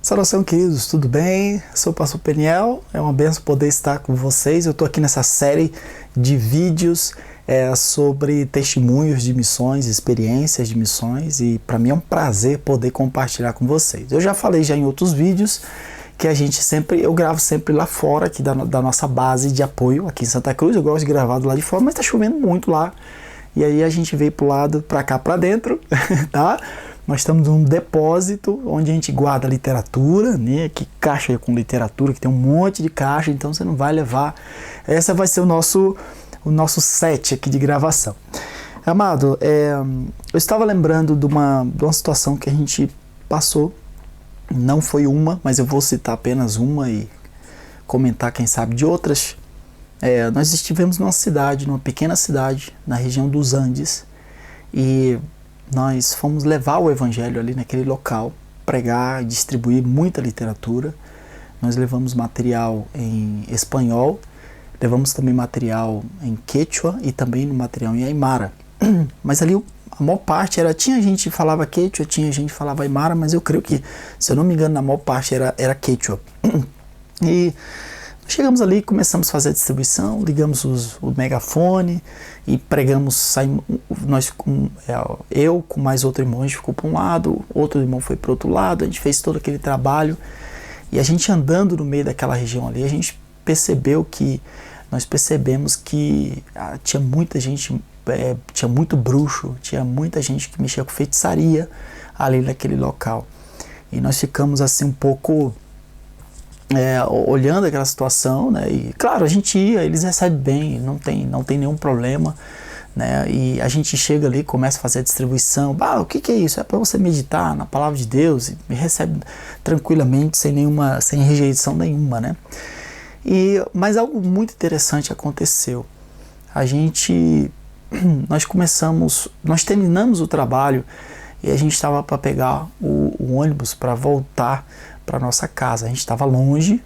Saudação, queridos, tudo bem? Sou o Pastor Peniel, é uma bênção poder estar com vocês. Eu estou aqui nessa série de vídeos sobre testemunhos de missões, experiências de missões, e para mim é um prazer poder compartilhar com vocês. Eu já falei em outros vídeos que eu gravo sempre lá fora, aqui da nossa base de apoio aqui em Santa Cruz. Eu gosto de gravar do lado de fora, mas está chovendo muito lá, e aí a gente veio para cá, para dentro, tá? Nós estamos num depósito onde a gente guarda literatura, né? Que caixa com literatura, que tem um monte de caixa, então você não vai levar. Essa vai ser o nosso set aqui de gravação. Amado, eu estava lembrando de uma situação que a gente passou. Não foi uma, mas eu vou citar apenas uma e comentar, quem sabe, de outras. Nós estivemos numa pequena cidade, na região dos Andes, e nós fomos levar o evangelho ali naquele local, pregar e distribuir muita literatura. Nós levamos material em espanhol, levamos também material em quechua e também material em aimara. Mas ali a maior parte tinha gente que falava quechua, tinha gente que falava aimara, mas eu creio que, se eu não me engano, na maior parte era quechua. E chegamos ali, começamos a fazer a distribuição, ligamos o megafone e pregamos. Eu com mais outro irmão, a gente ficou para um lado, outro irmão foi para o outro lado, a gente fez todo aquele trabalho, e a gente andando no meio daquela região ali, nós percebemos que tinha muita gente, tinha muito bruxo, tinha muita gente que mexia com feitiçaria ali naquele local, e nós ficamos assim um pouco olhando aquela situação, né? E claro, a gente ia, eles recebem bem, não tem nenhum problema, né? E a gente chega ali, começa a fazer a distribuição. O que é isso? É para você meditar na palavra de Deus, e me recebe tranquilamente, sem rejeição nenhuma, né? Mas algo muito interessante aconteceu. Nós terminamos o trabalho e a gente estava para pegar o ônibus para voltar para nossa casa. A gente estava longe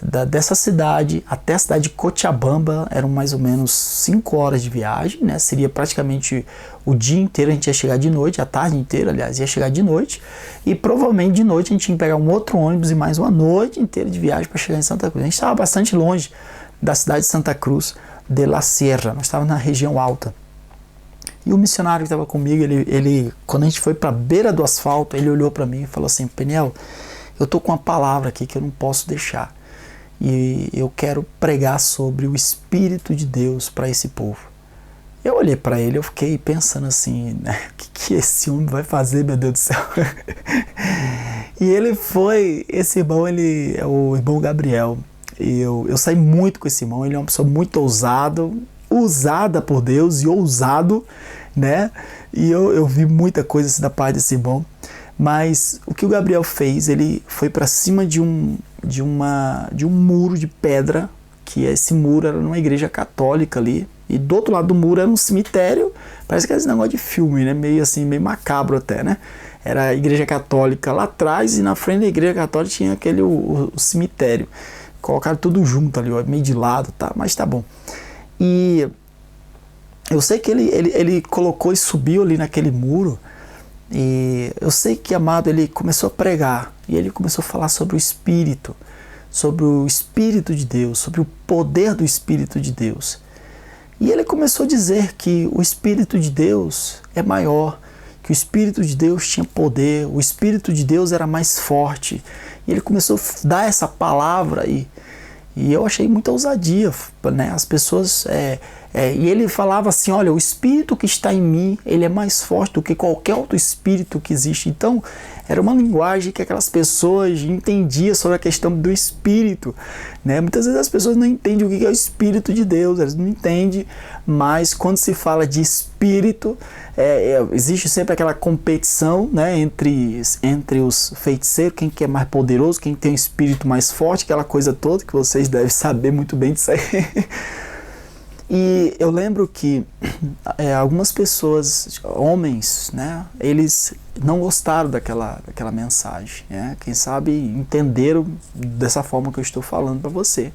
dessa cidade até a cidade de Cochabamba, eram mais ou menos 5 horas de viagem, né? Seria praticamente o dia inteiro, a gente ia chegar de noite, a tarde inteira, aliás, ia chegar de noite, e provavelmente de noite a gente tinha que pegar um outro ônibus e mais uma noite inteira de viagem para chegar em Santa Cruz. A gente estava bastante longe da cidade de Santa Cruz de la Sierra, nós estávamos na região alta. E o missionário que estava comigo, ele, quando a gente foi para a beira do asfalto, ele olhou para mim e falou assim: Peniel, eu estou com uma palavra aqui que eu não posso deixar. E eu quero pregar sobre o Espírito de Deus para esse povo. Eu olhei para ele, eu fiquei pensando assim, né, o que esse homem vai fazer, meu Deus do céu? E esse irmão, ele é o irmão Gabriel. E eu saí muito com esse irmão, ele é uma pessoa muito usada por Deus e ousado, né? E eu vi muita coisa assim da parte desse irmão. Mas o que o Gabriel fez, ele foi para cima de um muro de pedra, que esse muro era numa igreja católica ali, e do outro lado do muro era um cemitério. Parece que era esse negócio de filme, né? Meio assim, meio macabro até, né? Era a igreja católica lá atrás, e na frente da igreja católica tinha o cemitério. Colocaram tudo junto ali, ó, meio de lado, tá? Mas tá bom. E eu sei que ele colocou e subiu ali naquele muro, e eu sei que, amado, ele começou a pregar, e ele começou a falar sobre o Espírito de Deus, sobre o poder do Espírito de Deus. E ele começou a dizer que o Espírito de Deus é maior, que o Espírito de Deus tinha poder, o Espírito de Deus era mais forte. E ele começou a dar essa palavra e eu achei muita ousadia, né? As pessoas... e ele falava assim: olha, o Espírito que está em mim, ele é mais forte do que qualquer outro Espírito que existe. Então, era uma linguagem que aquelas pessoas entendiam sobre a questão do Espírito, né? Muitas vezes as pessoas não entendem o que é o Espírito de Deus, elas não entendem, mas quando se fala de Espírito, existe sempre aquela competição, né, entre os feiticeiros, quem que é mais poderoso, quem tem um espírito mais forte, aquela coisa toda que vocês devem saber muito bem disso aí. E eu lembro que algumas pessoas, homens, né, eles não gostaram daquela mensagem, né? Quem sabe entenderam dessa forma que eu estou falando para você.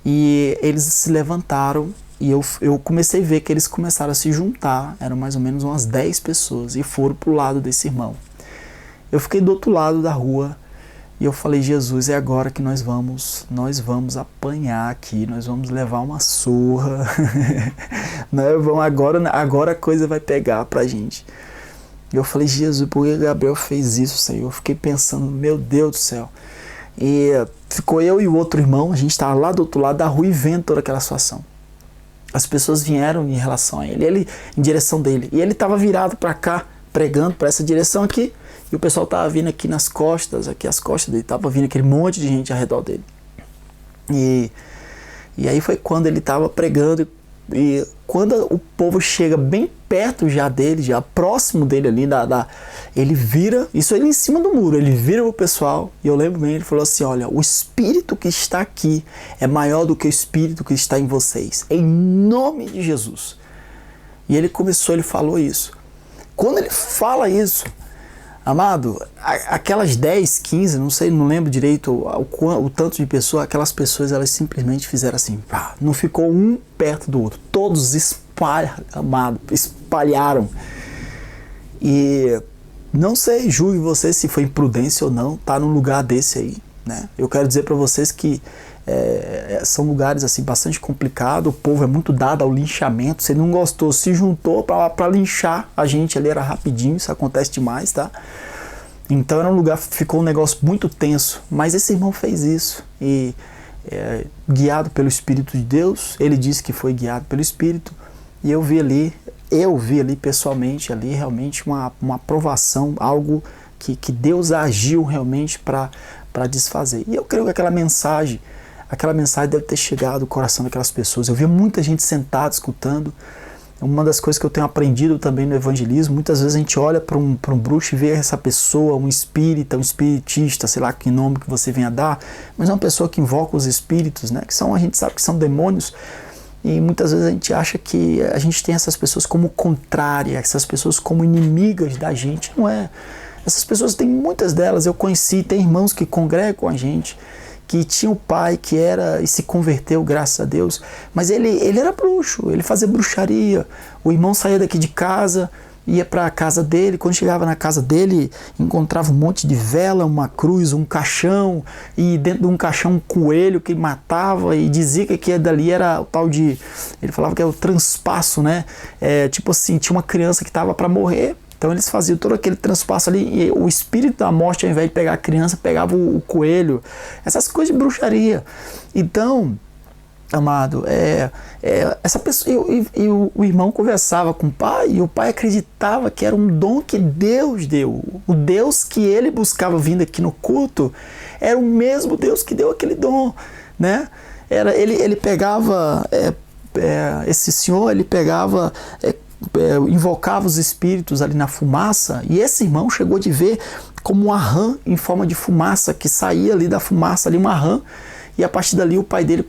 E eles se levantaram e eu comecei a ver que eles começaram a se juntar, eram mais ou menos umas 10 pessoas, e foram para o lado desse irmão. eu fiquei do outro lado da rua e eu falei, Jesus, é agora que nós vamos apanhar aqui, nós vamos levar uma surra, agora a coisa vai pegar pra gente. E eu falei, Jesus, por que Gabriel fez isso, Senhor? Eu fiquei pensando, meu Deus do céu. E ficou eu e o outro irmão, a gente estava lá do outro lado da rua e vendo toda aquela situação. As pessoas vieram em relação a ele em direção dele. E ele estava virado para cá, pregando para essa direção aqui. E o pessoal estava vindo aqui nas costas, aqui as costas dele, estava vindo aquele monte de gente ao redor dele. E aí foi quando ele estava pregando. E quando o povo chega bem perto já dele, já próximo dele ali, ele vira, isso ele em cima do muro, ele vira pro pessoal, e eu lembro bem, ele falou assim, olha, o Espírito que está aqui é maior do que o Espírito que está em vocês, em nome de Jesus. E ele falou isso. Quando ele fala isso, amado, aquelas 10, 15, não sei, não lembro direito o tanto de pessoas, aquelas pessoas, elas simplesmente fizeram assim, não ficou um perto do outro, todos espalharam. E não sei, julgue você se foi imprudência ou não, tá num lugar desse aí, né? Eu quero dizer para vocês que são lugares assim bastante complicados, o povo é muito dado ao linchamento, se não gostou, se juntou para linchar a gente ali, era rapidinho, isso acontece demais, tá? Então era um lugar, ficou um negócio muito tenso, mas esse irmão fez isso, e guiado pelo Espírito de Deus, ele disse que foi guiado pelo Espírito, e eu vi ali pessoalmente, ali realmente uma aprovação, algo que Deus agiu realmente para desfazer. E eu creio que aquela mensagem deve ter chegado ao coração daquelas pessoas. Eu vi muita gente sentada, escutando. Uma das coisas que eu tenho aprendido também no evangelismo, muitas vezes a gente olha para um bruxo e vê essa pessoa, um espírita, um espiritista, sei lá que nome que você venha dar, mas é uma pessoa que invoca os espíritos, né? A gente sabe que são demônios, e muitas vezes a gente acha que a gente tem essas pessoas como contrárias, essas pessoas como inimigas da gente. Não é. Essas pessoas, tem muitas delas, eu conheci, tem irmãos que congregam com a gente, que tinha o pai que era e se converteu, graças a Deus, mas ele era bruxo, ele fazia bruxaria. O irmão saía daqui de casa, ia para a casa dele, quando chegava na casa dele, encontrava um monte de vela, uma cruz, um caixão, e dentro de um caixão um coelho que matava, e dizia que dali era o tal de, ele falava que era o transpasso, né? Tipo assim, tinha uma criança que estava para morrer, então eles faziam todo aquele transpasso ali, e o espírito da morte, ao invés de pegar a criança, pegava o coelho, essas coisas de bruxaria. Então, amado, essa pessoa, o irmão conversava com o pai, e o pai acreditava que era um dom que Deus deu. O Deus que ele buscava vindo aqui no culto era o mesmo Deus que deu aquele dom, né? Ele pegava, esse senhor, ele pegava, invocava os espíritos ali na fumaça, e esse irmão chegou de ver como uma rã em forma de fumaça, que saía ali da fumaça, ali uma rã, e a partir dali o pai dele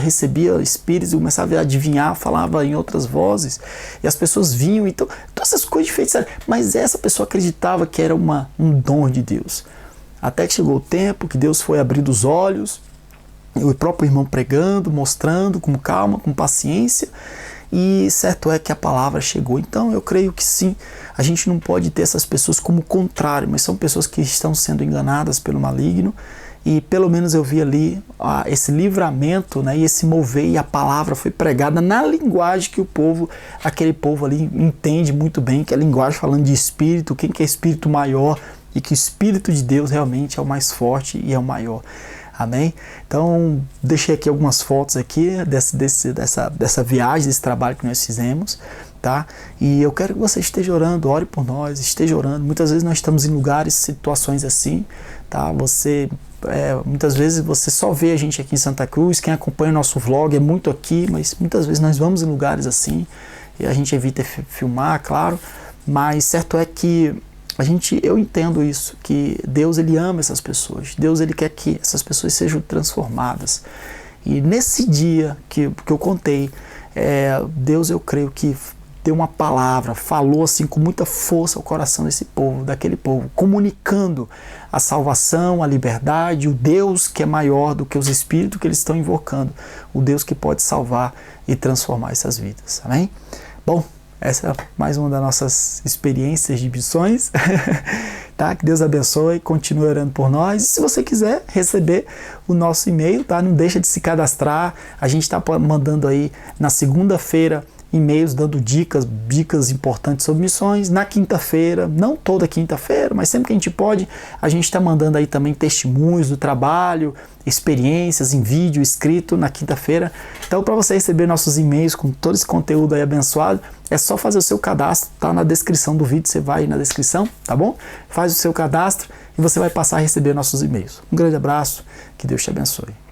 recebia espíritos e começava a adivinhar, falava em outras vozes, e as pessoas vinham, então todas essas coisas de feitiçaria, mas essa pessoa acreditava que era um dom de Deus, até que chegou o tempo que Deus foi abrindo os olhos, e o próprio irmão pregando, mostrando com calma, com paciência, e certo é que a palavra chegou. Então eu creio que sim, a gente não pode ter essas pessoas como contrário, mas são pessoas que estão sendo enganadas pelo maligno, e pelo menos eu vi ali esse livramento, né, e esse mover, e a palavra foi pregada na linguagem que aquele povo ali entende muito bem, que é a linguagem falando de espírito, quem que é espírito maior, e que o Espírito de Deus realmente é o mais forte e é o maior. Amém? Então, deixei aqui algumas fotos aqui dessa viagem, desse trabalho que nós fizemos, tá? E eu quero que você esteja orando, ore por nós, esteja orando. Muitas vezes nós estamos em lugares, situações assim, tá? Muitas vezes você só vê a gente aqui em Santa Cruz, quem acompanha o nosso vlog é muito aqui, mas muitas vezes nós vamos em lugares assim, e a gente evita filmar, claro, mas certo é que eu entendo isso, que Deus ele ama essas pessoas, Deus ele quer que essas pessoas sejam transformadas. E nesse dia que eu contei, Deus, eu creio que deu uma palavra, falou assim com muita força ao coração daquele povo, comunicando a salvação, a liberdade, o Deus que é maior do que os espíritos que eles estão invocando, o Deus que pode salvar e transformar essas vidas. Amém? Bom, essa é mais uma das nossas experiências de missões. tá? Que Deus abençoe, continue orando por nós. E se você quiser receber o nosso e-mail, tá? Não deixa de se cadastrar. A gente está mandando aí na segunda-feira e-mails dando dicas importantes sobre missões. Na quinta-feira, não toda quinta-feira, mas sempre que a gente pode, a gente está mandando aí também testemunhos do trabalho, experiências em vídeo, escrito na quinta-feira. Então, para você receber nossos e-mails com todo esse conteúdo aí abençoado, é só fazer o seu cadastro, tá na descrição do vídeo, você vai aí na descrição, tá bom? Faz o seu cadastro e você vai passar a receber nossos e-mails. Um grande abraço, que Deus te abençoe.